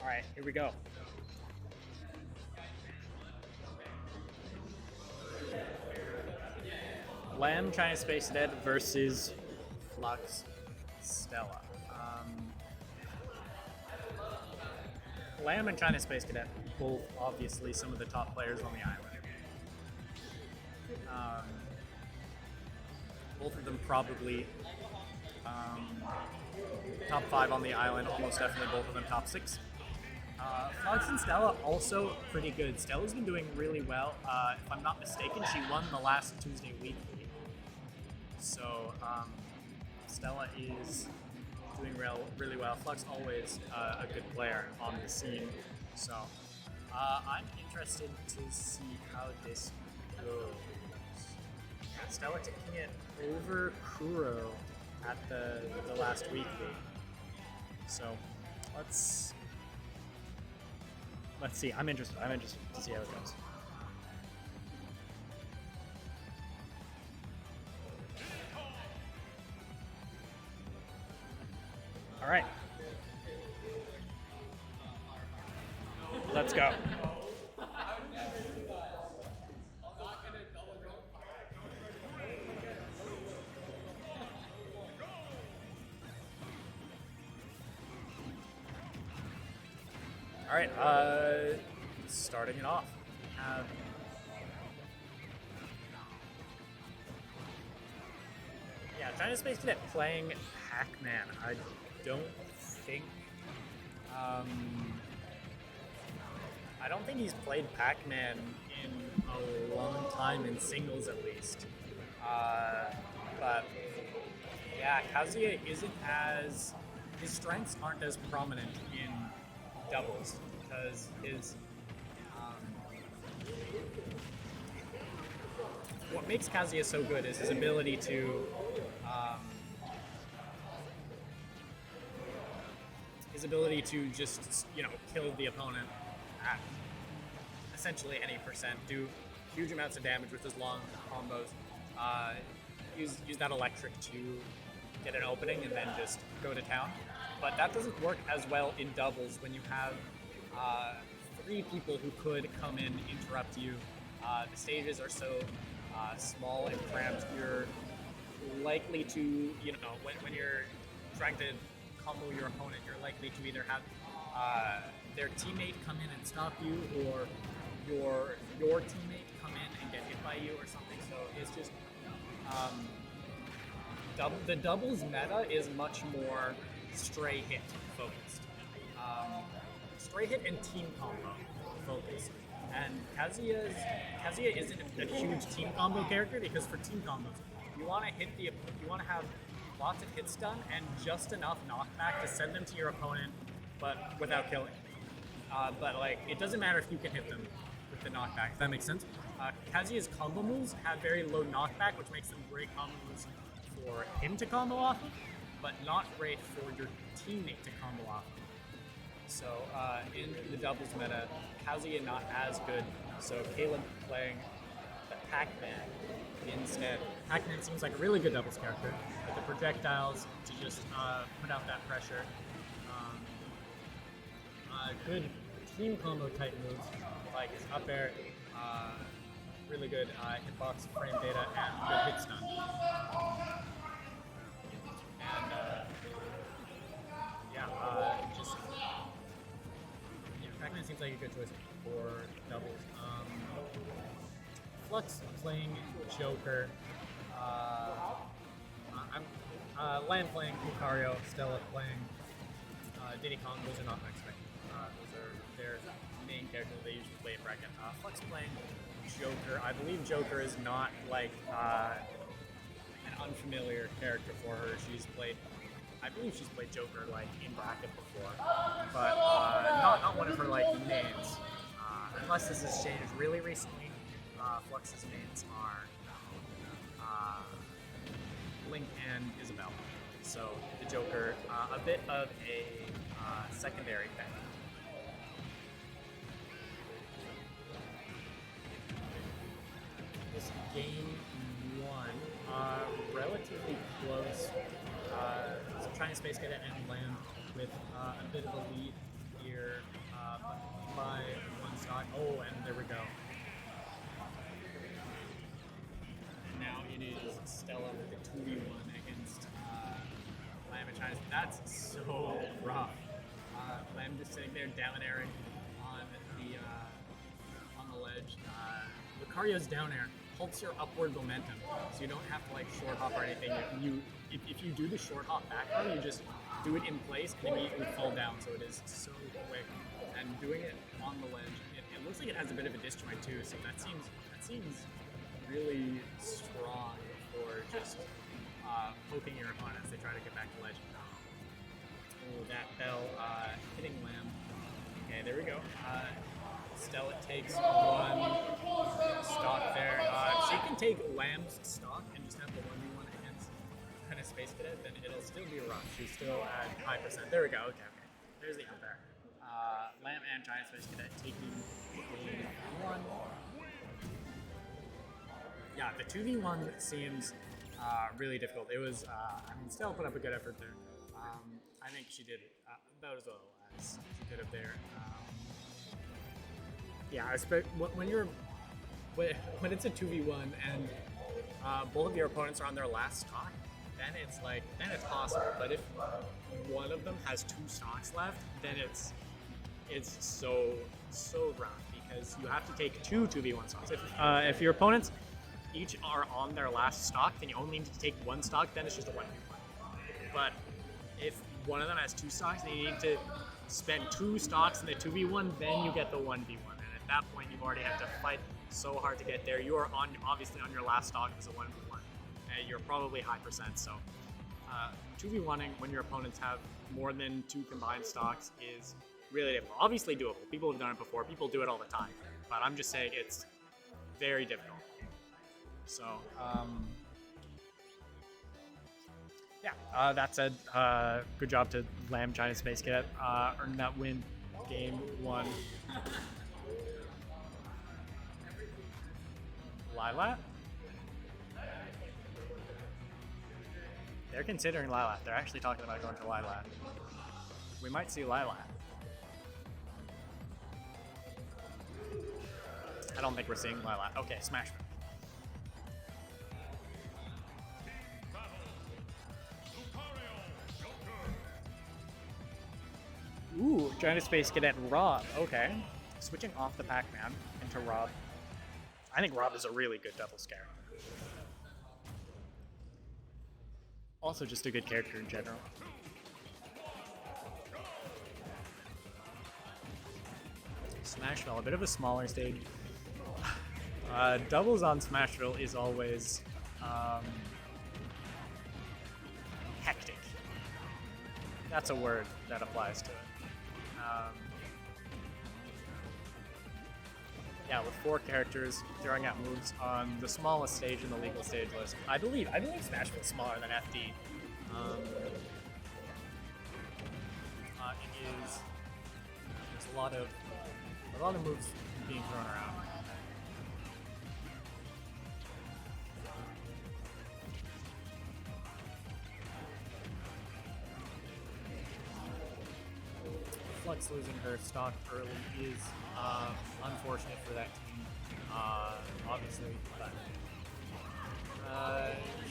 All right, here we go. Lamb, China Space Cadet versus Flux, Stella. Lamb and China Space Cadet, both obviously some of the top players on the island. Both of them probably top 5 on the island, almost definitely both of them top 6. Flux and Stella also pretty good. Stella's been doing really well. If I'm not mistaken, she won the last Tuesday weekly. So Stella is doing really well. Flux always a good player on the scene. So I'm interested to see how this goes. Yeah, Stella taking it over Kuro at the last weekly. So let's see. I'm interested to see how it goes. All right. Let's go. All right, starting it off, we have China Space Cadet playing Pac-Man. I don't think he's played Pac-Man in a long time in singles at least. But yeah, Kazuya isn't as his strengths aren't as prominent in doubles because what makes Kazuya so good is his ability to just kill the opponent at essentially any percent, do huge amounts of damage with his long combos, use that electric to get an opening and then just go to town. But that doesn't work as well in doubles when you have 3 people who could come in, interrupt you. The stages are so small and cramped, you're likely to, when you're trying to combo your opponent, you're likely to either have their teammate come in and stop you, or your teammate come in and get hit by you or something. So it's just the doubles meta is much more stray hit focused, stray hit and team combo focused. And Kazuya isn't a huge team combo character because for team combos, you want to have lots of hits done and just enough knockback to send them to your opponent, but without killing. But it doesn't matter if you can hit them with the knockback. If that makes sense. Kazuya's combo moves have very low knockback, which makes them great combo moves for him to combo off of, but not great for your teammate to combo off of. So in the doubles meta, Kazuya not as good. So Caleb playing the Pac-Man instead. Pac-Man seems like a really good doubles character with the projectiles to just put out that pressure. Good team combo type moves like his up air, really good hitbox, frame data, and good hit stun. And Pac-Man seems like a good choice for doubles. Flux playing Joker. Lamb playing Lucario. Stella playing Diddy Kong. Those are not my expectations. Those are their main characters they usually play in bracket. Flux playing Joker. I believe Joker is not an unfamiliar character for her. I believe she's played Joker in bracket before, but not one of her names. Unless this has changed really recently. Flux's mains are Link and Isabelle. So the Joker, a bit of a secondary pick. This game 1, relatively close. So China Space Cadet and Lamb with a bit of a lead here by one stock. Oh, and there we go. Now it is Stella with the 2v1 against Lamb and China. That's so rough. Lamb just sitting there down airing on the ledge. Lucario's down air halts your upward momentum, so you don't have to like short hop or anything. If you do the short hop back throw, you just do it in place and immediately fall down. So it is so quick, and doing it on the ledge, it looks like it has a bit of a disjoint too. So that seems really strong for just poking your opponent as they try to get back to ledge. Oh, that bell hitting Lamb. Okay, there we go. Stella takes one stock there. If she can take Lamb's stock and just have the 1v1 against CHINASPACECADET, then it'll still be rough. She's still at high percent. There we go. Okay. There's the umpire. Lamb and CHINASPACECADET taking game 1. Yeah, the 2v1 seems really difficult. It was, Stella put up a good effort there. I think she did about as well as she could have there. Yeah, I expect when it's a 2v1 and both of your opponents are on their last stock, then it's possible. But if one of them has 2 stocks left, then it's so rough because you have to take 2 2v1 stocks. If your opponents each are on their last stock, then you only need to take 1 stock. Then it's just a 1v1. But if one of them has 2 stocks and you need to spend 2 stocks in the 2v1, then you get the 1v1. And at that point, you've already had to fight so hard to get there. You are obviously on your last stock as a 1v1. You're probably high percent, so 2v1ing when your opponents have more than 2 combined stocks is really difficult. Obviously doable. People have done it before. People do it all the time. But I'm just saying it's very difficult. So, yeah, that said, good job to Lamb CHINASPACECADET. Earned that win, game 1. Lilat? They're considering Lilat. They're actually talking about going to Lilat. We might see Lilat. I don't think we're seeing Lilat. Okay, Smashville. Ooh, CHINASPACECADET Rob. Okay. Switching off the Pac-Man into Rob. I think Rob is a really good double scare. Also just a good character in general. Smashville, a bit of a smaller stage. Doubles on Smashville is always hectic. That's a word that applies to it. Yeah, with 4 characters throwing out moves on the smallest stage in the legal stage list. I believe Smashville is smaller than FD. It is. There's a lot of moves being thrown around. Flux losing her stock early is unfortunate for that team, obviously, but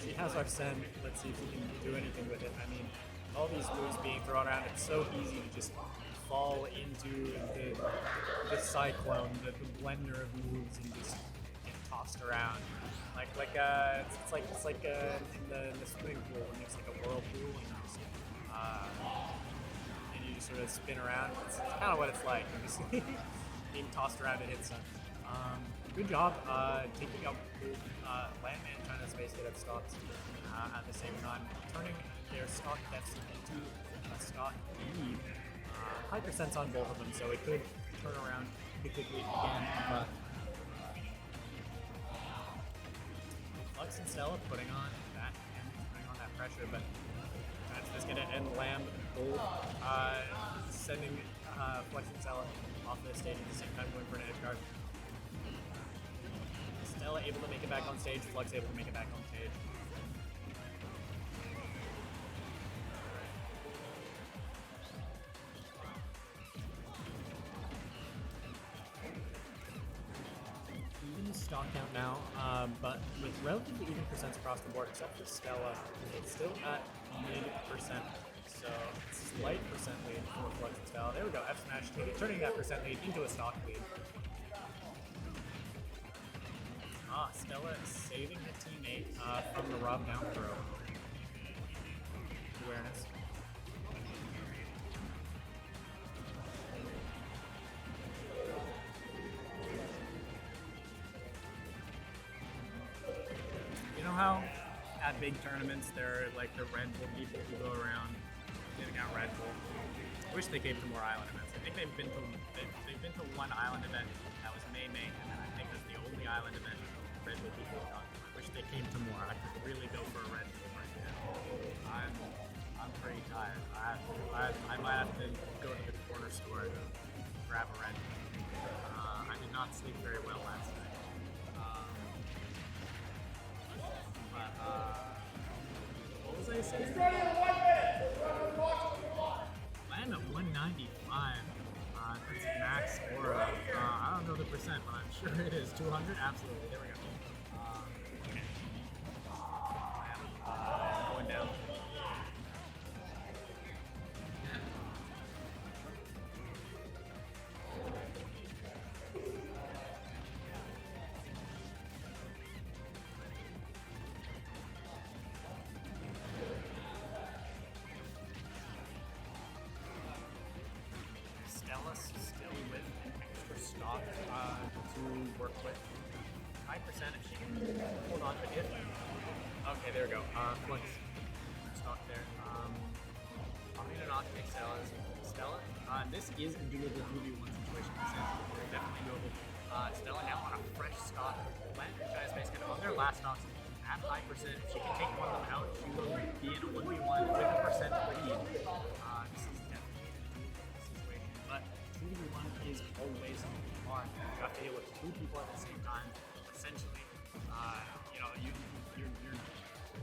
she has our send. Let's see if we can do anything with it. I mean, all these moves being thrown around, it's so easy to just fall into the cyclone, the blender of moves, and just get tossed around. It's like in the swimming pool when there's like a whirlpool and you just sort of spin around. It's kind of what it's like. You're just being tossed around to hit some. Good job taking out Lamb and CHINASPACECADET stocks at the same time, turning their stock deficit into a stock lead. High percents on both of them, so it could turn around pretty quickly again. But Flux and Stella putting on that pressure, but CHINASPACECADET and Lamb both sending Flux and Stella off the stage at the same time, going for an edge guard. Stella able to make it back on stage, Flux able to make it back on stage. stock count now, but with relatively even percents across the board, except for Stella, it's still at mid-percent. So slight percent lead for Flux and Stella. There we go, F smash turning that percent lead into a stock lead. Stella saving her teammate from the Rob down throw. Awareness. You know how at big tournaments there are like the Red Bull people who go around giving out Red Bull? I wish they came to more island events. I think they've been to one island event that was May, and then I think that's the only island event Red Bull people have gone to. I wish they came to more. I could really go for a Red Bull right now. I'm pretty tired. I might have to go to the corner store to grab a Red Bull. I did not sleep very well last night. What was I saying? Land at 195. That's max aura. I don't know the percent, but I'm sure it is 200. Absolutely. There we go. Going down. Stella still with extra stock to work with. High percent if she can hold on to it. Okay, there we go. Flux stock there. I'm gonna not take Stella. This is a doable 2v1 situation. Definitely doable. Stella now on a fresh stock. Land CHINASPACECADET on their last stocks at high percent. If she can take one of them out, she will be in a 1v1 with a percent lead. This is definitely a situation, but 2v1 is always hard. You have to deal with two people at the same time. Essentially,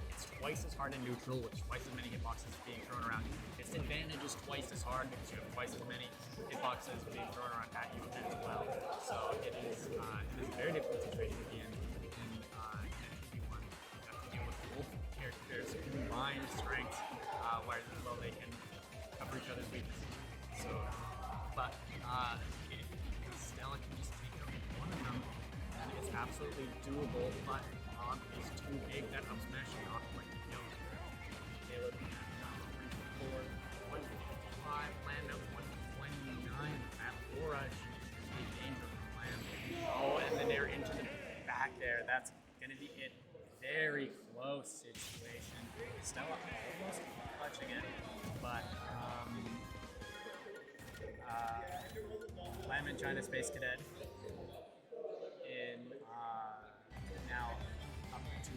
it's twice as hard in neutral with twice as many hitboxes being thrown around. Disadvantage is twice as hard because you have twice as many hitboxes being thrown around at you as well. So it is a very difficult situation to be in 2v1. You have to deal with both characters' combined strengths, where they can cover each other's weaknesses. So, but if Stella can just take out one of them, then it's absolutely doable. But is too big. That up smash is not going to kill. Caleb, 3, 4, 155, land at 129. At Aura, she is danger from land. Oh, and then they're into the back there. That's going to be it. Very close situation. Stella almost clutching it, but Lamb and CHINASPACECADET in now up to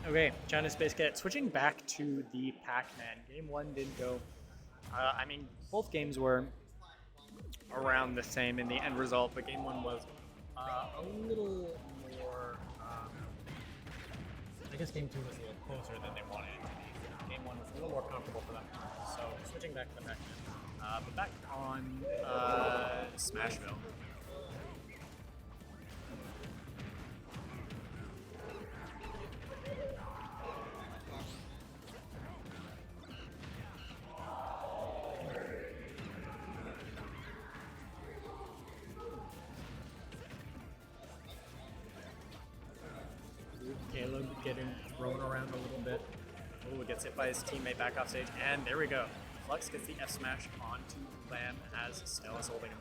Okay, CHINASPACECADET switching back to the Pac-Man. Game 1 didn't go. I mean, both games were around the same in the end result, but Game 1 was a little more. I guess Game 2 was a little closer than they wanted it to be. Game 1 was a little more comfortable for them. So switching back to the Pac-Man. But back on Smashville. Caleb getting thrown around a little bit. Ooh, gets hit by his teammate back off stage, and there we go. Flux gets the F smash onto Lamb as Stella's holding him.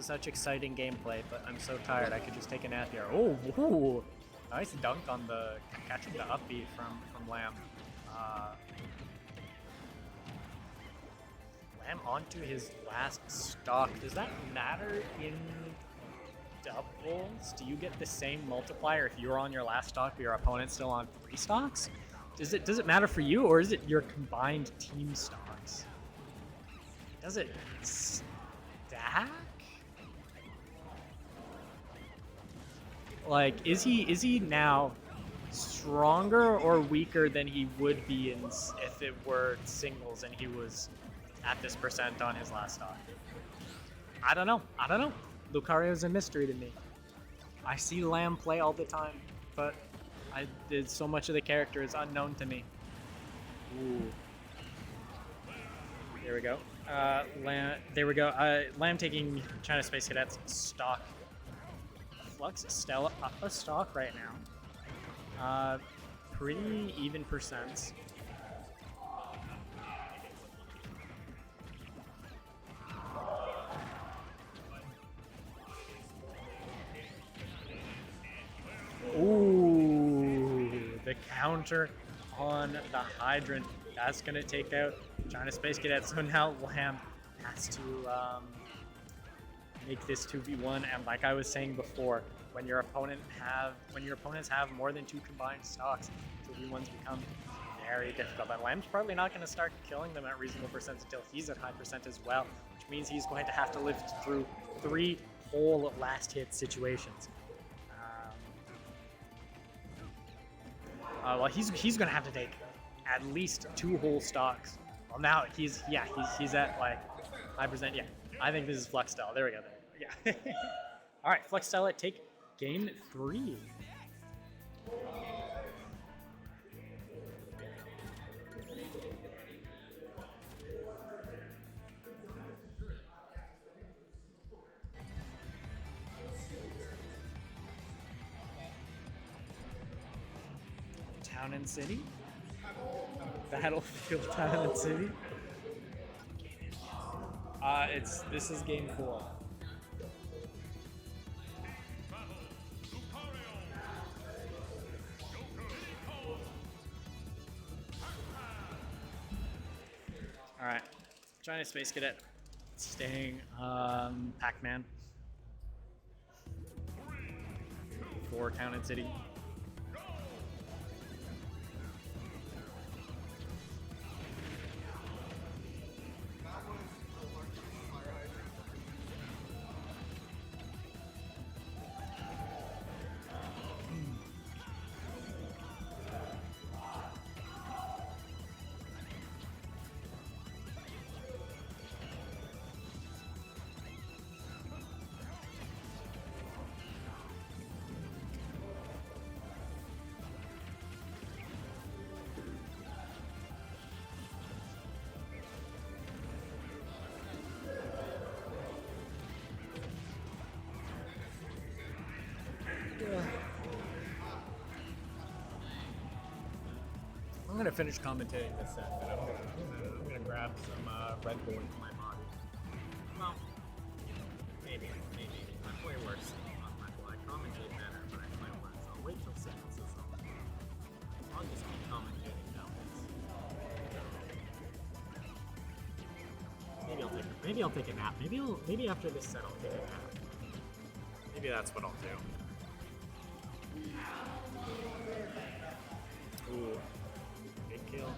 such exciting gameplay, but I'm so tired I could just take a nap here. Oh, ooh, nice dunk on the catching the upbeat from Lamb. Lamb onto his last stock. Does that matter in doubles? Do you get the same multiplier if you're on your last stock but your opponent's still on 3 stocks? Does it matter for you, or is it your combined team stocks? Does it stack? Like, is he now stronger or weaker than he would be if it were singles and he was at this percent on his last stock? I don't know. Lucario's a mystery to me. I see Lamb play all the time, but so much of the character is unknown to me. Ooh. There we go. Lamb taking China Space Cadet's stock. Flux, Stella up a stock right now. Pretty even percents. Ooh, the counter on the Hydrant. That's going to take out China Space Cadet. So now Lamb has to make this 2v1. And like I was saying before, when your opponents have more than 2 combined stocks, 2v1s become very difficult. And Lamb's probably not going to start killing them at reasonable percents until he's at high percent as well, which means he's going to have to live through 3 whole last hit situations. Well, he's going to have to take at least 2 whole stocks. Well, now he's at like high percent. Yeah, I think this is Flux Stella. There we go. Yeah. All right, Flux Stella, take game 3. Town and City? Battlefield Town and City? This is game 4. Alright. China Space Cadet staying Pac-Man. For Town and City. I'm gonna finish commentating this set, but I'm gonna grab some Red Bull into my body. Well, maybe. I play worse on Red Bull. I commentate better, but I play worse. I'll wait till signals is on. I'll just keep commentating now. Maybe I'll take a nap. Maybe after this set I'll take a nap. Maybe that's what I'll do. Ooh. Big kill.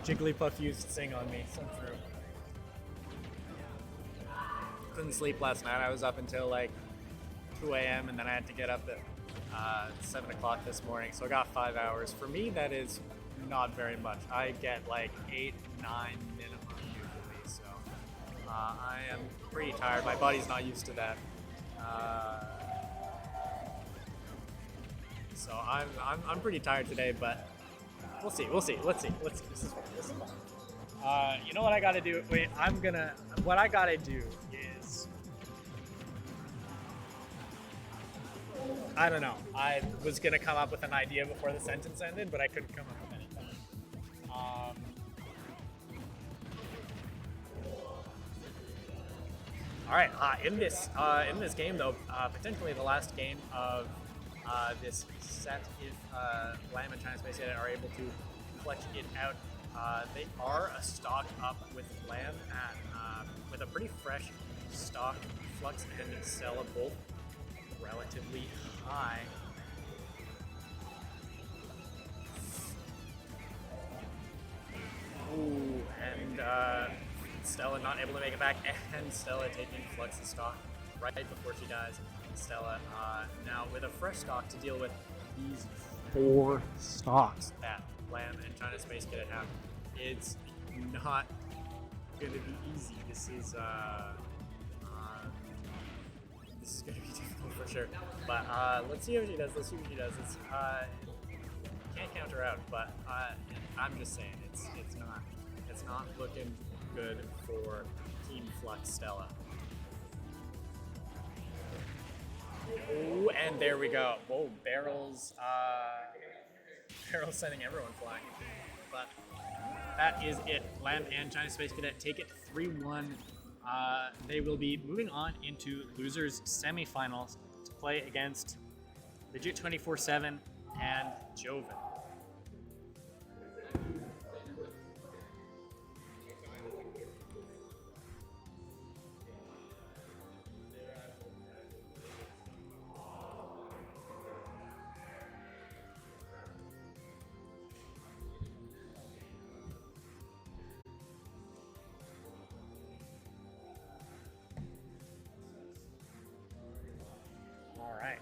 Jigglypuff used Sing on me, so true. Couldn't sleep last night. I was up until like 2 a.m. and then I had to get up at 7 o'clock this morning, so I got 5 hours. For me, that is not very much. I get like 8, 9 minimum usually, so I am pretty tired. My body's not used to that. So I'm pretty tired today, but we'll see. Let's see. This is fun. You know what I gotta do? Wait, what I gotta do is I don't know. I was gonna come up with an idea before the sentence ended, but I couldn't come up with anything. All right. In this game, though, potentially the last game of this set, if Lamb and China Space Cadet are able to clutch it out, they are a stock up with Lamb at with a pretty fresh stock. Flux and Stella both relatively high. Ooh, and Stella not able to make it back, and Stella taking Flux's stock right before she dies. Stella now with a fresh stock to deal with these 4 stocks that Lamb and China Space Cadet have. It's not going to be easy. This is going to be difficult for sure. But let's see how she does. It's can't count her out, but I'm just saying it's not looking good for Team Flux Stella. Oh, and there we go. Whoa, barrels sending everyone flying. But that is it. Lamb and China Space Cadet take it 3-1. They will be moving on into losers semifinals to play against Legit 24/7 and Joven. All right.